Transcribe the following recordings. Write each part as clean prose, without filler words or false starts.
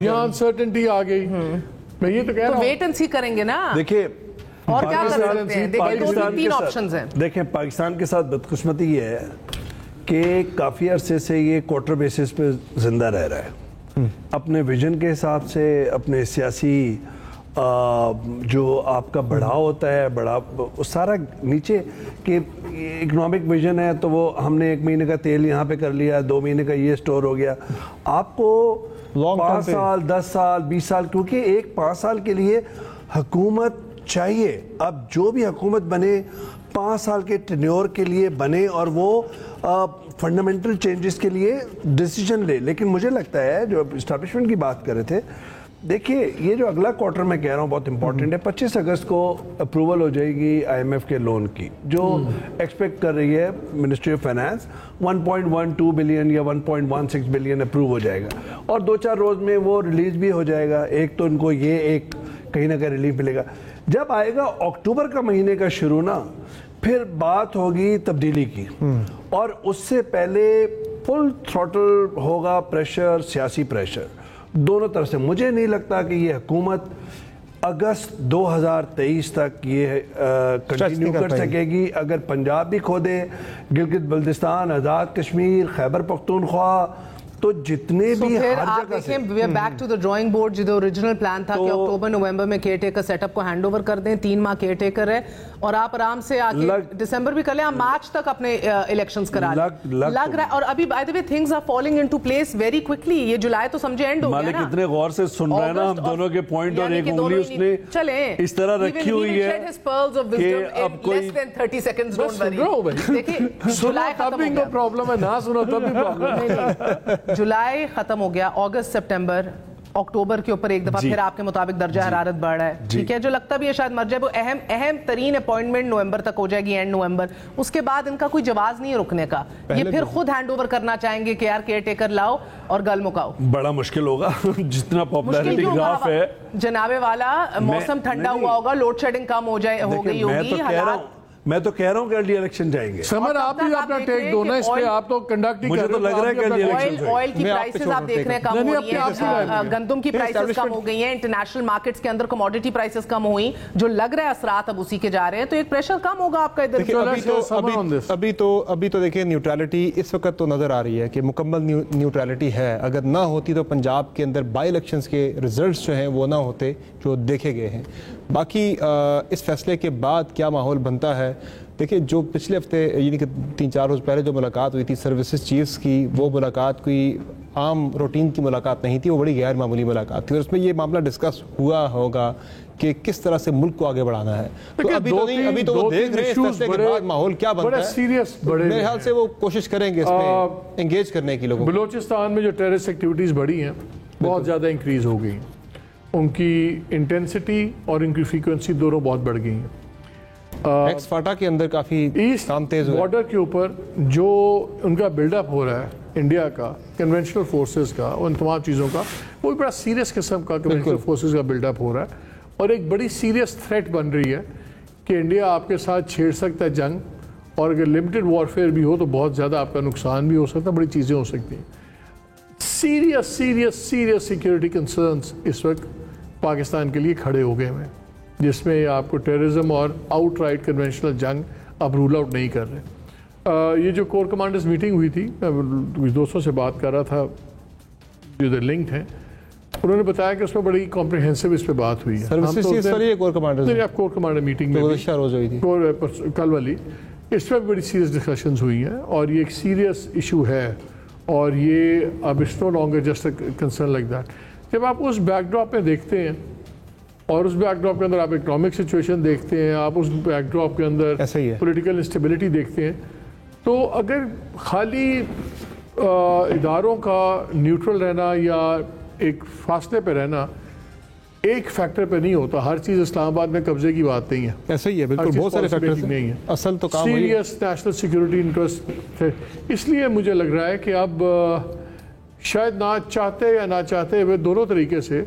یہاں انسرٹنٹی آ گئی. میں یہ تو کہہ رہا ہوں ویٹ اینڈ سی کریں گے نا. دیکھیں اور کیا کر سکتے ہیں؟ دیکھیں تین آپشنز ہیں. دیکھیں پاکستان کے ساتھ بدقسمتی یہ ہے کہ کافی عرصے سے یہ کوارٹر بیسس پہ زندہ رہ رہا ہے اپنے ویژن کے حساب سے, اپنے سیاسی جو آپ کا بڑھاؤ ہوتا ہے, سارا نیچے کہ اکنامک ویژن ہے تو وہ ہم نے 1 مہینے کا تیل یہاں پہ کر لیا, 2 مہینے کا یہ سٹور ہو گیا. آپ کو 5 سال 10 سال 20 سال, کیونکہ ایک 5 سال کے لیے حکومت چاہیے. اب جو بھی حکومت بنے 5 سال کے ٹینیور کے لیے بنے اور وہ فنڈامنٹل چینجز کے لیے ڈیسیجن لے. لیکن مجھے لگتا ہے جو اسٹیبلشمنٹ کی بات کر رہے تھے, دیکھیے یہ جو اگلا کوارٹر میں کہہ رہا ہوں بہت امپورٹنٹ ہے. 25 اگست کو اپروول ہو جائے گی IMF کے لون کی, جو ایکسپیکٹ کر رہی ہے منسٹری آف فائنانس. 1.12 بلین یا 1.16 بلین اپروو ہو جائے گا, اور 2-4 روز میں وہ ریلیز بھی ہو جائے گا. ایک تو ان کو یہ ایک کہیں نہ کہیں ریلیف ملے گا. جب آئے گا اکتوبر کا مہینے کا شروع نا, پھر بات ہوگی تبدیلی کی, اور اس سے پہلے فل تھروٹل ہوگا پریشر, سیاسی پریشر دونوں طرف سے. مجھے نہیں لگتا کہ یہ حکومت اگست 2023 تک یہ کنٹینیو کر سکے گی. اگر پنجاب بھی کھو دے, گلگت بلتستان, آزاد کشمیر, خیبر پختونخوا, تو جتنے بھی ہر جگہ سے we are back to the drawing board. جو اوریجنل پلان تھا کہ اکتوبر نومبر میں کیئر ٹیکر سیٹ اپ کو ہینڈ اوور کر دیں, 3 ماہ کیئر ٹیکر ہے, اور آپ آرام سے آ کے دسمبر بھی کر لیں, آپ مارچ تک اپنے الیکشنز کرا لیں. لگ رہا ہے, اور ابھی by the way things are falling into place very quickly. یہ جولائی تو سمجھے اینڈ ہو گیا نا. مالک اتنے غور سے سن رہے ہیں نا ہم دونوں کے پوائنٹ, اور ایک انگلی اس نے اس طرح رکھی ہوئی ہے کہ اب کوئی 30 سیکنڈز ڈونٹ وری. دیکھیں جولائی ختم ہو گیا, پرابلم ہے نہ سنا تب بھی پرابلم. جولائی ختم ہو گیا, اگست سپٹمبر اکتوبر کے اوپر ایک دفعہ پھر آپ کے مطابق درجہ حرارت بڑھ رہا ہے. ٹھیک ہے, جو لگتا بھی ہے شاید مر جائے. وہ اہم ترین اپوائنٹمنٹ نومبر تک ہو جائے گی, اینڈ نومبر. اس کے بعد ان کا کوئی جواز نہیں ہے رکنے کا. یہ پھر خود ہینڈ اوور کرنا چاہیں گے کہ یار کیئر ٹیکر لاؤ اور گل مکاؤ. بڑا مشکل ہوگا جتنا پاپولیرٹی گراف ہے. جناب والا موسم ٹھنڈا ہوا ہوگا, لوڈ شیڈنگ کم ہو گئی ہوگی. میں تو کہہ رہا ہوں کہ ارلی الیکشن جائیں گے. سمر آپ بھی اپنا ٹیک دو نا اس پہ, آپ تو کنڈکٹ مجھے تو لگ رہا ہے کہ ارلی الیکشن آئل کی پرائسز آپ دیکھ رہے ہیں کم ہو رہی ہیں, گندم کی پرائسز کم ہو گئی ہیں, انٹرنیشنل مارکیٹس کے اندر کموڈیٹی پرائسز کم ہوئی, جو لگ رہا ہے اثرات اب اسی کے جا رہے ہیں, تو ایک پریشر کم ہوگا آپ کا ادھر. ابھی تو دیکھیں نیوٹرلٹی اس وقت تو نظر آ رہی ہے کہ مکمل نیوٹرلٹی ہے. اگر نہ ہوتی تو پنجاب کے اندر بائی الیکشنز کے ریزلٹس جو ہیں وہ نہ ہوتے جو دیکھے گئے ہیں. باقی اس فیصلے کے بعد کیا ماحول بنتا ہے, دیکھیں جو پچھلے ہفتے یعنی کہ 3-4 روز پہلے جو ملاقات ہوئی تھی سروسز چیفز کی, وہ ملاقات کوئی عام روٹین کی ملاقات نہیں تھی, وہ بڑی غیر معمولی ملاقات تھی, اور اس میں یہ معاملہ ڈسکس ہوا ہوگا کہ کس طرح سے ملک کو آگے بڑھانا ہے. تو ابھی تو وہ دیکھ رہے ہیں اس فیصلے کے بعد ماحول کیا بنتا ہے. میرے خیال سے وہ کوشش کریں گے اس میں انگیج کرنے کی لوگوں. بلوچستان میں جو ٹیررسٹ ایکٹیویٹیز بڑھی ہیں بہت زیادہ انکریز ہو گئی, ان کی انٹینسٹی اور ان کی فریکوینسی دونوں بہت بڑھ گئی ہیں. ایکس فاٹا کے اندر کافی کام تیز ہوا. بارڈر کے اوپر جو ان کا بلڈ اپ ہو رہا ہے انڈیا کا, کنونشنل فورسز کا, ان تمام چیزوں کا, وہ بھی بڑا سیریس قسم کا کنونشنل فورسز کا بلڈ اپ ہو رہا ہے, اور ایک بڑی سیریس تھریٹ بن رہی ہے کہ انڈیا آپ کے ساتھ چھیڑ سکتا ہے جنگ, اور اگر لمیٹڈ وارفیئر بھی ہو تو بہت زیادہ آپ کا نقصان بھی ہو سکتا ہے, بڑی چیزیں ہو سکتی ہیں. سیریس سیکیورٹی کنسرنس اس وقت پاکستان کے لیے کھڑے ہو گئے ہیں, جس میں آپ کو ٹیررزم اور آؤٹ رائٹ کنونشنل جنگ اب رول آؤٹ نہیں کر رہے. یہ جو کور کمانڈرز میٹنگ ہوئی تھی, کچھ دوستوں سے بات کر رہا تھا جو ادھر لنکڈ ہیں, انہوں نے بتایا کہ اس میں بڑی کمپریہنسو اس پہ بات ہوئی ہے. کور کمانڈر میٹنگ میں کل والی, اس پہ بڑی سیریس ڈسکشنز ہوئی ہیں, اور یہ ایک سیریس ایشو ہے, اور یہ اب it's no longer just a concern like that. جب آپ اس بیک ڈراپ میں دیکھتے ہیں, اور اس بیک ڈراپ کے اندر آپ اکنامک سچویشن دیکھتے ہیں, آپ اس بیک ڈراپ کے اندر پولیٹیکل انسٹیبلٹی دیکھتے ہیں, تو اگر خالی اداروں کا نیوٹرل رہنا یا ایک فاصلے پہ رہنا ایک فیکٹر پہ نہیں ہوتا. ہر چیز اسلام آباد میں قبضے کی بات نہیں ہے. ایسا ہی ہے, بالکل بہت سارے فیکٹرز نہیں ہیں. اصل تو کام سیریس نیشنل سیکیورٹی انٹرسٹ ہے. اس لیے مجھے لگ رہا ہے کہ اب شاید نہ چاہتے یا نہ چاہتے ہوئے دونوں طریقے سے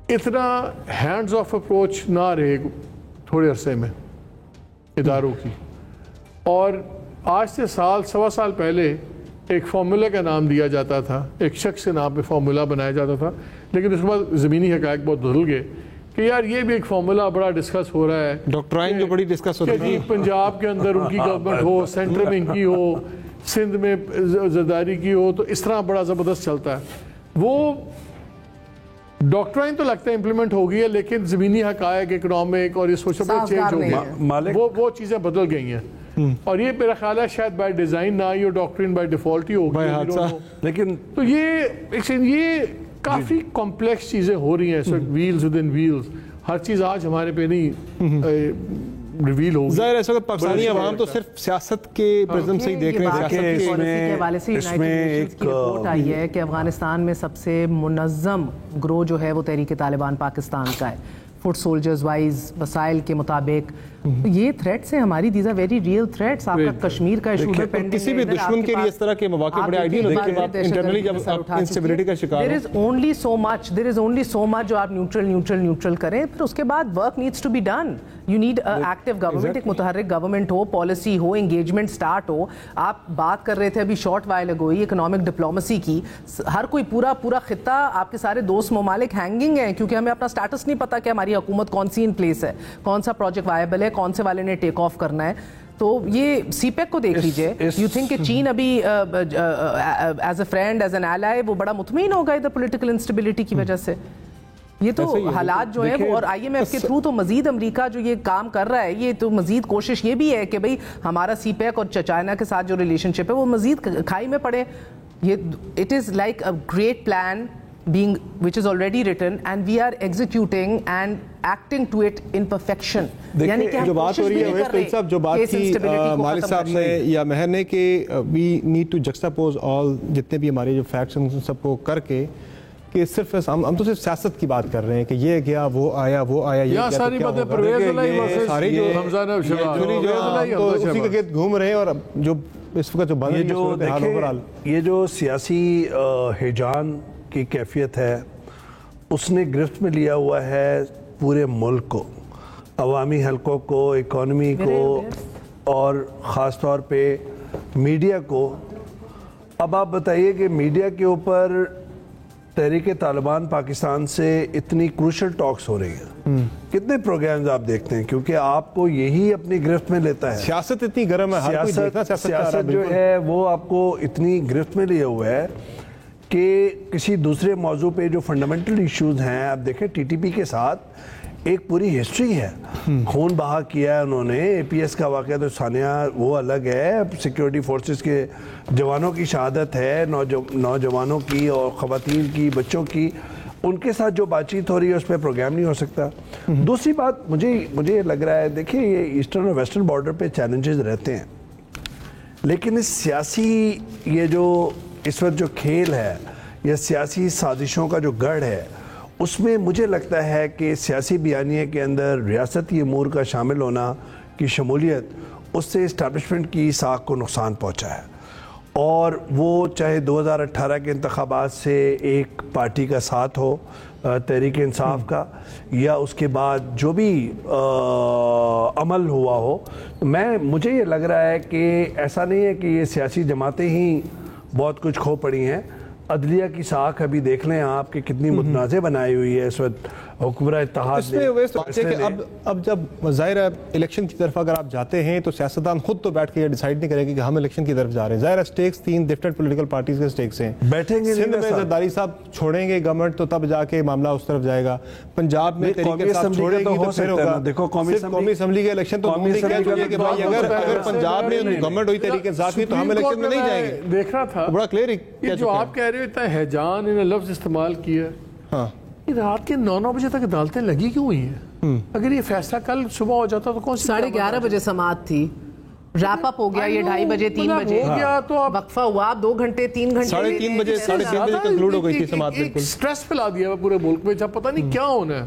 اتنا ہینڈز آف اپروچ نہ رہے تھوڑے عرصے میں اداروں کی. اور آج سے سال سوا سال پہلے ایک فارمولا کا نام دیا جاتا تھا, ایک شخص کے نام پہ فارمولا بنایا جاتا تھا, لیکن اس کے بعد زمینی حقائق بہت بدل گئے کہ یار یہ بھی ایک فارمولا بڑا ڈسکس ہو رہا ہے, ڈاکٹرائن جو بڑی ڈسکس ہوتی ہے, پنجاب کے اندر ان کی گورنمنٹ ہو, سینٹر میں ان کی ہو, سندھ میں زرداری کی ہو, تو اس طرح بڑا زبردست چلتا ہے. وہ ڈاکٹرائن تو لگتا ہے امپلیمنٹ ہو گئی ہے, لیکن زمینی حقائق, اکنامک اور یہ سوشل چینج ہو گئی, وہ چیزیں بدل گئی ہیں. اور یہ میرا خیال ہے شاید بائی ڈیزائن نہ ہی, ڈاکٹرین بائی ڈیفالٹ ہی ہوگی, لیکن تو یہ کافی کمپلیکس چیزیں ہو رہی ہیں اس وقت, ویلز ود ان ویلز. ہر چیز آج ہمارے پہ نہیں ریویل ہوگی. ظاہر ہے اس وقت پاکستانی عوام تو صرف سیاست کے پرزم سے ہی دیکھ رہے ہیں. کے حوالے سے یونائیٹڈ نیشنز کی رپورٹ آئی ہے کہ افغانستان میں سب سے منظم گروہ جو ہے وہ تحریک طالبان پاکستان کا ہے. فوٹ سولجرز وائز وسائل کے مطابق یہ تھریٹس ہیں ہماری, these are very real threats. آپ کا کشمیر کا ایشو ہے پینڈنگ, کسی بھی دشمن کے لیے اس طرح کے مواقع بڑے آئیڈیل ہوتے ہیں کہ آپ انٹرنلی جب انسٹیبلٹی کا شکار ہو. there is only so much جو آپ نیوٹرل کریں, پھر اس کے بعد work needs to be done. You need an active government, ایک متحرک گورنمنٹ ہو, پالیسی ہو, انگیجمنٹ سٹارٹ ہو. آپ بات کر رہے تھے ابھی شارٹ وائل اگو اکنامک ڈپلومیسی کی, ہر کوئی پورا خطہ آپ کے سارے دوست ممالک ہینگنگ ہیں کیونکہ ہمیں اپنا سٹیٹس نہیں پتا کہ ہماری حکومت کون سی ان پلیس ہے, کون سا پروجیکٹ وائبل ہے, کون سے والے نے ٹیک آف کرنا ہے. تو یہ سی پیک کو دیکھ لیجئے. یو تھنک کہ چین ابھی as a friend, as an ایلائی وہ بڑا مطمئن ہوگا ادھر پولیٹیکل انسٹیبلٹی کی وجہ سے؟ یہ تو حالات جو ہیں وہ, اور آئی ایم ایف کے تھرو تو مزید امریکہ جو یہ کام کر رہا ہے, یہ تو مزید کوشش یہ بھی ہے کہ بھئی ہمارا سی پیک اور چائنا کے ساتھ جو ریلیشن شپ ہے وہ مزید کھائی میں پڑے. یہ it is like a great plan being which is already written and we are executing and acting to it in perfection. یعنی کہ جو بات ہو رہی ہے ویس صاحب, جو بات کی مالک صاحب نے یا مہر نے کہ we need to juxtapose all جتنے بھی ہمارے جو فیکٹس ہیں سب کو کر کے, کہ صرف ہم تو صرف سیاست کی بات کر رہے ہیں کہ یہ گیا وہ آیا یہ ساری باتیں پرویز علیہ سارے جو اسی کے گرد گھوم رہے ہیں. اور جو اس وقت جو بند یہ جو سیاسی ہیجان کی کیفیت ہے اس نے گرفت میں لیا ہوا ہے پورے ملک کو, عوامی حلقوں کو, اکانومی کو, اور خاص طور پہ میڈیا کو. اب آپ بتائیے کہ میڈیا کے اوپر تحریک طالبان پاکستان سے اتنی کروشل ٹاکس ہو رہی ہیں, کتنے پروگرامز آپ دیکھتے ہیں, کیونکہ آپ کو یہی اپنی گرفت میں لیتا ہے. سیاست اتنی گرم ہے, سیاست جو ہے وہ آپ کو اتنی گرفت میں لیا ہوا ہے کہ کسی دوسرے موضوع پہ جو فنڈامنٹل ایشوز ہیں, آپ دیکھیں ٹی ٹی پی کے ساتھ ایک پوری ہسٹری ہے, خون بہا کیا ہے انہوں نے. اے پی ایس کا واقعہ تو ثانیہ وہ الگ ہے, سیکیورٹی فورسز کے جوانوں کی شہادت ہے, نوجوانوں کی اور خواتین کی, بچوں کی, ان کے ساتھ جو بات چیت ہو رہی ہے اس پہ پروگرام نہیں ہو سکتا. دوسری بات مجھے لگ رہا ہے, دیکھیں یہ ایسٹرن اور ویسٹرن بارڈر پہ چیلنجز رہتے ہیں, لیکن اس سیاسی یہ جو اس وقت جو کھیل ہے یا سیاسی سازشوں کا جو گڑھ ہے, اس میں مجھے لگتا ہے کہ سیاسی بیانیے کے اندر ریاستی امور کا شامل ہونا کی شمولیت, اس سے اسٹیبلشمنٹ کی ساکھ کو نقصان پہنچا ہے. اور وہ چاہے 2018 کے انتخابات سے ایک پارٹی کا ساتھ ہو, تحریک انصاف کا, یا اس کے بعد جو بھی عمل ہوا ہو, مجھے یہ لگ رہا ہے کہ ایسا نہیں ہے کہ یہ سیاسی جماعتیں ہی بہت کچھ کھو پڑی ہیں. عدلیہ کی ساکھ ابھی دیکھ لیں آپ کہ کتنی متنازع بنائی ہوئی ہے اس وقت حکمراں اتحاد نے. اب جب ظاہر ہے الیکشن کی طرف اگر آپ جاتے ہیں تو سیاستدان خود تو بیٹھ کے یہ ڈیسائیڈ نہیں کرے گی کہ ہم الیکشن کی طرف جا رہے ہیں. ظاہر ہے سٹیکس 3 ڈفرینٹ پولیٹیکل پارٹیز کے سٹیکس ہیں. بیٹھیں گے سندھ میں زرداری صاحب چھوڑیں گے گورنمنٹ تو تب جا کے معاملہ اس طرف جائے گا. پنجاب میں تحریک صاحب چھوڑے گی تو پھر ہوگا. دیکھو قومی اسمبلی کے الیکشن تو کہ بھائی اگر پنجاب میں گورنمنٹ ہوئی تحریک انصاف کی تو ہم الیکشن میں نہیں جائیں گے. دیکھ رہا تھا بڑا کلیئر جو آپ کہہ رہے ہو, اتنا ہیجان انہیں لفظ استعمال کیا. ہاں, رات کے 9 بجے تک عدالتیں لگی کیوں ہوئی ہیں؟ اگر یہ فیصلہ کل صبح ہو جاتا تو کون سی 11:30 بجے سماعت تھی, ریپ اپ ہو گیا یہ 2:30 بجے 3 بجے ہو گیا, تو وقفہ ہوا 2 گھنٹے 3 گھنٹے 3:30 بجے کنکلوڈ ہو گئی تھی سماعت. بالکل سٹریس پھیلا دیا پورے ملک میں, جب پتہ نہیں کیا ہونا ہے.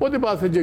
ਉਹਦੇ ਬਾਅਦ ਫਿਰ ਜੇ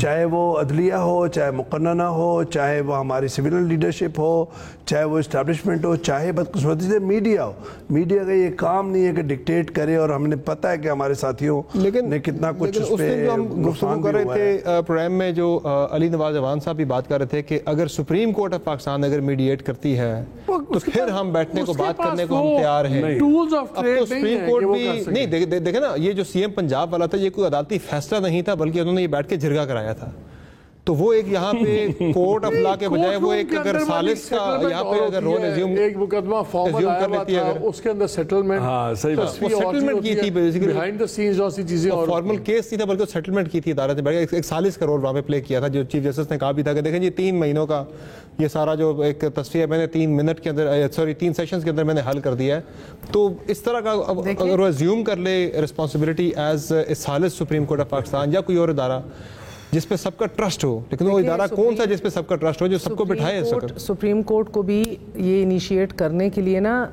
چاہے وہ عدلیہ ہو, چاہے مقننہ ہو, چاہے وہ ہماری سویلین لیڈرشپ ہو, چاہے وہ اسٹیبلشمنٹ ہو, چاہے بدقسمتی سے میڈیا ہو. میڈیا کا یہ کام نہیں ہے کہ ڈکٹیٹ کرے, اور ہم نے پتہ ہے کہ ہمارے ساتھیوں نے کتنا کچھ اس پہ گفتگو کر رہے تھے پروگرام میں, جو علی نواز اعوان صاحب بھی بات کر رہے تھے کہ اگر سپریم کورٹ آف پاکستان اگر میڈیٹ کرتی ہے تو پھر ہم بیٹھنے کو بات کرنے کو ہم تیار ہیں. اب تو سپریم کورٹ بھی نہیں, دیکھیں نا, یہ جو سی ایم پنجاب والا تھا یہ کوئی عدالتی فیصلہ نہیں تھا, بلکہ انہوں نے یہ بیٹھ کے جرگہ کرایا تھا. تو وہ ایک یہاں پہ کورٹ آف لا کے بجائے وہ ایک اگر سالس کا یہاں پہ اگر رول ایزیوم ایک مقدمہ فارمل آیا ہوا تھا, اس کے اندر سیٹلمنٹ, وہ سیٹلمنٹ کی تھی بیسیکلی بیہائنڈ دا سینز جو سی چیزیں, اور فارمل کیس نہیں تھا بلکہ سیٹلمنٹ کی تھی عدالت نے, ایک سالس کا رول وہاں پہ پلے کیا تھا. جو چیف جسٹس نے کہا بھی تھا کہ دیکھیں جی 3 مہینوں کا یہ سارا جو ایک تصفیہ میں نے 3 منٹ کے اندر, سوری 3 سیشنز کے اندر میں نے حل کر دیا ہے. تو اس طرح کا اگر وہ ایزیوم کر لے رسپانسبلٹی ایز اے سالس سپریم کورٹ آف پاکستان یا کوئی اور ادارہ جس پہ سب کا ٹرسٹ ہو, لیکن وہ ادارہ کون سا جس پہ سب کا ٹرسٹ ہو, جو سب کو بٹھائے اس وقت. سپریم کورٹ کو بھی یہ انیشیٹ کرنے کے لیے نا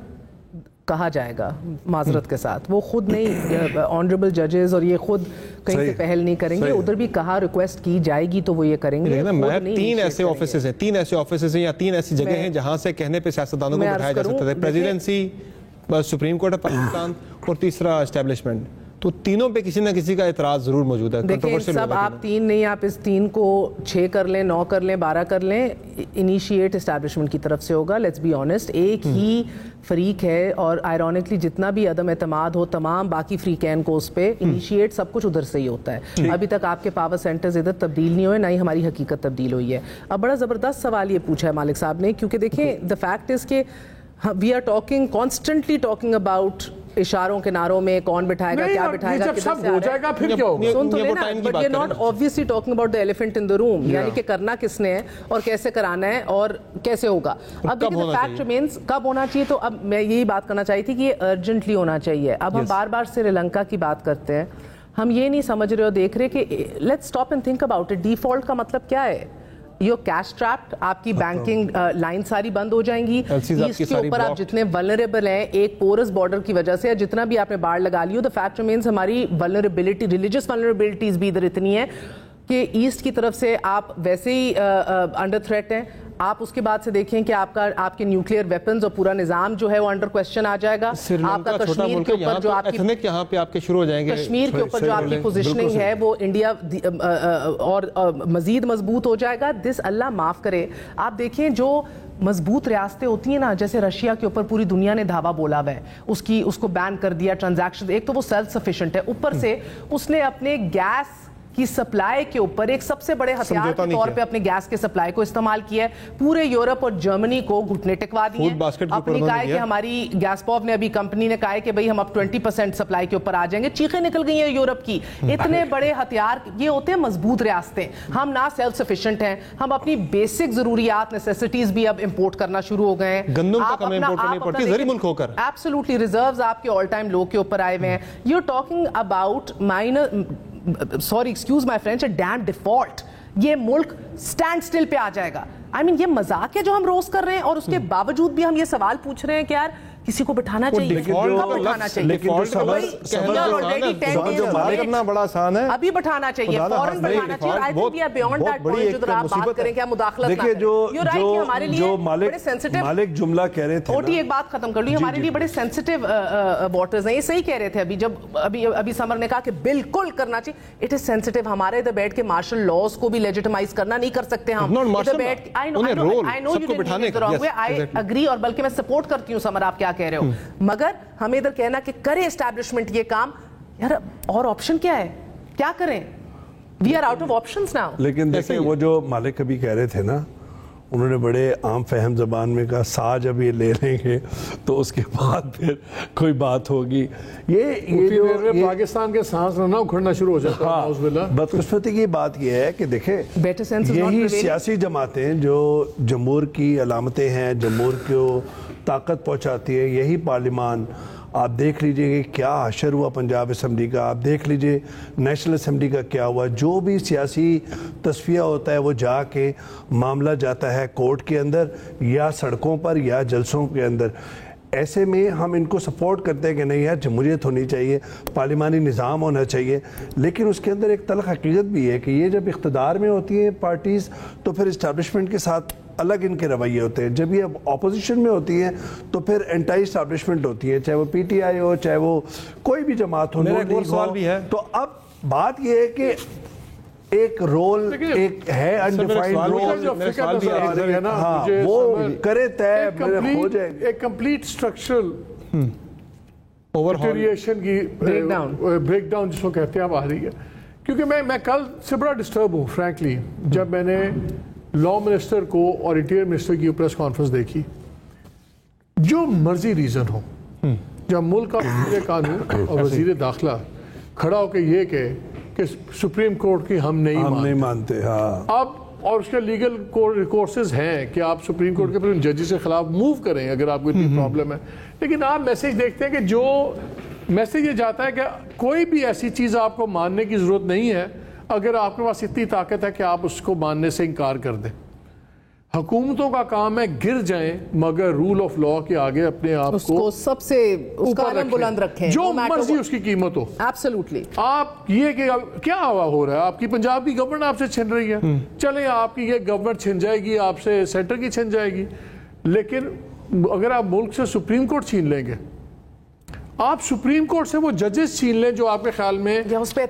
کہا جائے گا معذرت کے ساتھ, وہ خود نہیں, آنریبل ججز اور یہ خود کہیں سے پہل نہیں کریں گے. ادھر بھی کہا ریکویسٹ کی جائے گی تو وہ یہ کریں گے. 3 ایسے آفیسز ہیں یا 3 ایسی جگہیں ہیں جہاں سے کہنے پہ سیاستدانوں کو بٹھایا جا سکتا ہے, presidency, supreme court of Pakistan اور تیسرا اسٹیبلشمنٹ. تو تینوں پہ کسی نہ کسی کا اعتراض ضرور موجود ہے. دیکھیں سب آپ 3 نہیں, آپ اس 3 کو 6 کر لیں, 9 کر لیں, 12 کر لیں, انیشیٹ اسٹیبلشمنٹ کی طرف سے ہوگا. لیٹس بی آنیسٹ, ایک ہی فریق ہے, اور آئرونکلی جتنا بھی عدم اعتماد ہو تمام باقی فریقین کو اس پہ, انیشیٹ سب کچھ ادھر سے ہی ہوتا ہے. ابھی تک آپ کے پاور سینٹرز ادھر تبدیل نہیں ہوئے, نہ ہی ہماری حقیقت تبدیل ہوئی ہے. اب بڑا زبردست سوال یہ پوچھا ہے مالک صاحب نے, کیونکہ دیکھیں دا فیکٹ از کہ we are talking constantly talking about اشاروں کے ناروں میں کون بٹھائے گا, کیا بٹھائے گا, کدھر سے آ رہا ہے. سن تو لینا, but we are not obviously talking about the elephant in the room, یعنی کہ کرنا کس نے ہے اور کیسے کرانا ہے اور کیسے ہوگا. اب دیکھیں the fact remains, کب ہونا چاہیے. تو اب میں یہی بات کرنا چاہی تھی کہ یہ ارجنٹلی ہونا چاہیے. اب ہم بار بار سری لنکا کی بات کرتے ہیں, ہم یہ نہیں سمجھ رہے اور دیکھ رہے کہ let's stop and think about it. Default کا مطلب کیا ہے؟ یو کیش ٹریپڈ, آپ کی بینکنگ لائن ساری بند ہو جائیں گی. ایسٹ کے اوپر آپ جتنے ولنریبل ہیں ایک پورس بارڈر کی وجہ سے, جتنا بھی آپ نے باڑ لگا لی ہو, دا فیکٹ ریمینز ہماری ولنریبلٹی, ریلیجس ولنریبلٹیز بھی ادھر اتنی ہیں کہ ایسٹ کی طرف سے آپ ویسے ہی انڈر تھریٹ ہیں. آپ اس کے بعد سے دیکھیں کہ آپ کے نیوکلیئر ویپنز اور پورا نظام جو ہے وہ انڈر کوسچن آ جائے گا. آپ کا کشمیر کے اوپر جو آپ کی یہاں پہ آپ کے شروع ہو جائیں گے, کشمیر کے اوپر جو آپ کی پوزیشننگ ہے وہ انڈیا اور مزید مضبوط ہو جائے گا. دس اللہ معاف کرے. آپ دیکھیں جو مضبوط ریاستیں ہوتی ہیں نا, جیسے رشیا کے اوپر پوری دنیا نے دھاوا بولا ہوا ہے, اس کو بین کر دیا ٹرانزیکشن. ایک تو وہ سیلف سفیشینٹ ہے, اوپر سے اس نے اپنے گیس کی سپلائی کے اوپر ایک سب سے بڑے ہتھیار کے طور پہ اپنے گیس کے سپلائی کو استعمال کیا ہے. پورے یورپ اور جرمنی کو گھٹنے ٹکوا دیے. اپنی کہا ہے کہ ہماری گیس پاپ نے ابھی کمپنی نے کہا ہے کہ بھئی ہم اب 20% سپلائی کے اوپر آ جائیں گے. چیخیں نکل گئی ہیں یورپ کی. اتنے بڑے ہتھیار یہ ہوتے ہیں مضبوط ریاستیں. ہم نہ سیلف سفیشینٹ ہیں, ہم اپنی بیسک ضروریات نیسیسٹیز بھی اب امپورٹ کرنا شروع ہو گئے ہیں. گندم کا کم امپورٹ کرنی پڑتی ہے زرعی ملک ہو کر. ایبسولوٹلی ریزروز آپ کے آل ٹائم لو کے اوپر آئے ہوئے ہیں. You are talking about minor, sorry excuse my French, a damn default. یہ ملک سٹینڈ سٹل پہ آ جائے گا. I mean یہ مذاق ہے جو ہم روز کر رہے ہیں, اور اس کے باوجود بھی ہم یہ سوال پوچھ رہے ہیں کہ یار کسی کو بٹھانا چاہیے, کب بٹھانا چاہیے. کرنا بڑا آسان ہے, ابھی بٹھانا چاہیے, فوراً بٹھانا چاہیے. I think we are beyond that point جو آپ بات کریں کہ ہم مداخلت نہ کریں. You're right کہ ہمارے لیے بڑے sensitive, مالک جملہ کہہ رہے تھے, اوٹی ایک بات ختم کر لی, ہمارے لیے بڑے sensitive waters ہیں. یہ صحیح کہہ رہے تھے ابھی جب ابھی سمر نے کہا کہ بالکل کرنا چاہیے. It is sensitive. ہمارے ادھر بیٹھ کے مارشل لاز کو بھی لیجیٹمائز کرنا نہیں کر سکتے ہم. I know you didn't mean it the wrong way. I agree, اور بلکہ میں سپورٹ کرتی ہوں سمر آپ کیا کہہ رہے ہو, مگر ہمیں ادھر کہنا کہ کرے اسٹیبلشمنٹ یہ کام, یار اور آپشن کیا ہے, کیا کریں. We are out of options now. لیکن دیکھیں وہ جو مالک ابھی کہہ رہے تھے نا, انہوں نے بڑے عام فہم زبان میں کہا سا جب یہ لے لیں گے تو اس کے بعد پھر کوئی بات ہوگی. یہ پاکستان کے سانس نہ اکھڑنا شروع ہو جاتا ہے. بدقسمتی کی بات یہ ہے کہ دیکھیں یہی سیاسی جماعتیں جو جمہور کی علامتیں ہیں, جمہور کو طاقت پہنچاتی ہے, یہی پارلیمان. آپ دیکھ لیجئے کہ کیا حشر ہوا پنجاب اسمبلی کا, آپ دیکھ لیجئے نیشنل اسمبلی کا کیا ہوا. جو بھی سیاسی تصفیہ ہوتا ہے وہ جا کے معاملہ جاتا ہے کورٹ کے اندر یا سڑکوں پر یا جلسوں کے اندر. ایسے میں ہم ان کو سپورٹ کرتے ہیں کہ نہیں یار جمہوریت ہونی چاہیے, پارلیمانی نظام ہونا چاہیے, لیکن اس کے اندر ایک تلخ حقیقت بھی ہے کہ یہ جب اقتدار میں ہوتی ہیں پارٹیز تو پھر اسٹیبلشمنٹ کے ساتھ الگ ان کے رویے ہوتے ہیں, جب یہ اپوزیشن میں ہوتی ہیں تو پھر اینٹائی اسٹیبلشمنٹ ہوتی ہے, چاہے وہ پی ٹی آئی ہو, چاہے وہ کوئی بھی جماعت ہو. میرا ایک اور سوال بھی ہے, تو اب بات یہ ہے کہ ایک رول ایک ہے انڈیفائنڈ رول, وہ کرے طے ہو جائے ایک کمپلیٹ اسٹرکچرل ڈیٹیریشن کی بریک ڈاؤن جس کو کہتے ہیں اب آ رہی ہے. کیونکہ میں کل سے بڑا ڈسٹرب ہوں فرینکلی جب میں نے لا منسٹر کو اور انٹیریئر منسٹر کی پریس کانفرنس دیکھی. جو مرضی ریزن ہو, جب ملک کا وزیر قانون اور وزیر داخلہ کھڑا ہو کے یہ کہ سپریم کورٹ کی ہم نہیں مانتے, ہاں اب اور اس کے لیگل ریکورسز ہیں کہ آپ سپریم کورٹ کے ان ججز کے خلاف موو کریں اگر آپ کو اتنی پرابلم ہے. لیکن آپ میسج دیکھتے ہیں کہ جو میسج یہ جاتا ہے کہ کوئی بھی ایسی چیز آپ کو ماننے کی ضرورت نہیں ہے اگر آپ کے پاس اتنی طاقت ہے کہ آپ اس کو ماننے سے انکار کر دیں. حکومتوں کا کام ہے گر جائیں مگر رول آف لا کے آگے اپنے آپ کو سب سے بلند رکھیں, جو مرضی اس کی قیمت ہو. ایبسلیوٹلی. آپ یہ کہ کیا ہو رہا ہے, آپ کی پنجاب کی گورنمنٹ آپ سے چھن رہی ہے, چلیں آپ کی یہ گورنمنٹ چھن جائے گی, آپ سے سینٹر کی چھن جائے گی, لیکن اگر آپ ملک سے سپریم کورٹ چھین لیں گے, آپ سپریم کورٹ سے وہ ججز چھین لیں جو آپ کے خیال میں اس پہ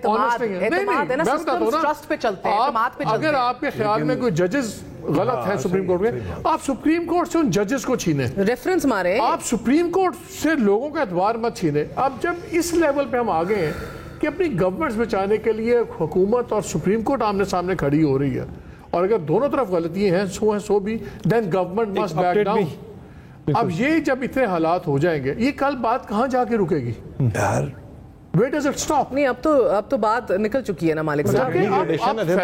اگر آپ کے خیال میں کوئی ججز غلط ہے سپریم کورٹ میں, آپ سپریم کورٹ سے ان ججز کو چھینیں, ریفرنس مارے, آپ سپریم کورٹ سے لوگوں کا اعتبار مت چھینیں. اب جب اس لیول پہ ہم آگے ہیں کہ اپنی گورنمنٹس بچانے کے لیے حکومت اور سپریم کورٹ آمنے سامنے کھڑی ہو رہی ہے, اور اگر دونوں طرف غلطی ہیں سو بھی دین گورنمنٹ مسٹ بیک ڈاؤن. اب یہ جب اتنے حالات ہو جائیں گے, یہ کل بات کہاں جا کے رکے گی یار؟ Where does it stop? نہیں, اب تو بات نکل چکی ہے نا مالک صاحب,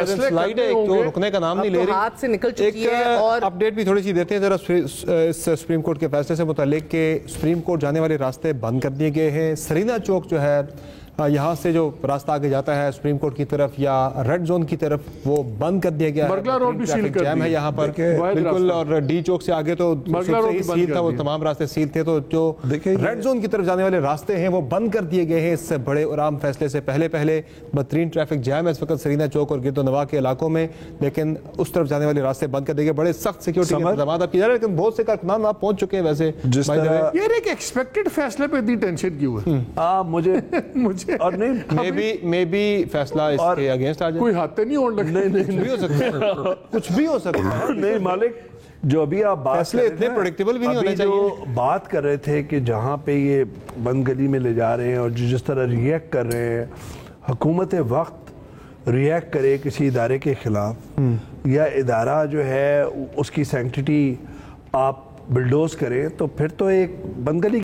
سلائیڈ ہے ایک تو رکنے کا نام نہیں لے رہی, ہاتھ سے نکل چکی ہے. اور اپ ڈیٹ بھی تھوڑی سی دیتے ہیں ذرا اس سپریم کورٹ کے فیصلے سے متعلق کہ سپریم کورٹ جانے والے راستے بند کر دیے گئے ہیں. سرینا چوک جو ہے یہاں سے جو راستہ آگے جاتا ہے سپریم کورٹ کی طرف یا ریڈ زون کی طرف وہ بند کر دیا گیا ہے. برگلا روڈ بھی سیل کر جام ہے یہاں پر بالکل, اور ڈی چوک سے آگے تو سیل تھا, وہ تمام راستے سیل تھے. تو جو ریڈ زون کی طرف جانے والے راستے ہیں وہ بند کر دیے گئے ہیں اس سے بڑے اور عام فیصلے سے پہلے بدترین ٹریفک جام ہے اس وقت سرینا چوک اور گرد و نواح کے علاقوں میں, لیکن اس طرف جانے والے راستے بند کر دیے گئے. بڑے سخت سیکورٹی کے انتظامات اب کیے جا رہے ہیں, لیکن بہت سے کارکنان آپ پہنچ چکے ہیں. ویسے یہ ایک ایکسپیکٹڈ فیصلے پہ اتنی ٹینشن کیوں ہے؟ مجھے اور نہیں میں بھی فیصلہ اس کے اگینسٹ آ جائے, کوئی ہاتھ نہیں ہونے لگے, کچھ بھی ہو سکتا ہے. نہیں مالک, جو ابھی آپ فیصلے اتنے پریڈکٹیبل بھی نہیں ہونے چاہیے. جو بات کر رہے تھے کہ جہاں پہ یہ بند گلی میں لے جا رہے ہیں اور جس طرح ریئیکٹ کر رہے ہیں, حکومت وقت ریئیکٹ کرے کسی ادارے کے خلاف یا ادارہ جو ہے اس کی سینکٹیٹی آپ بلڈوز کریں تو پھر تو ایک بند گلی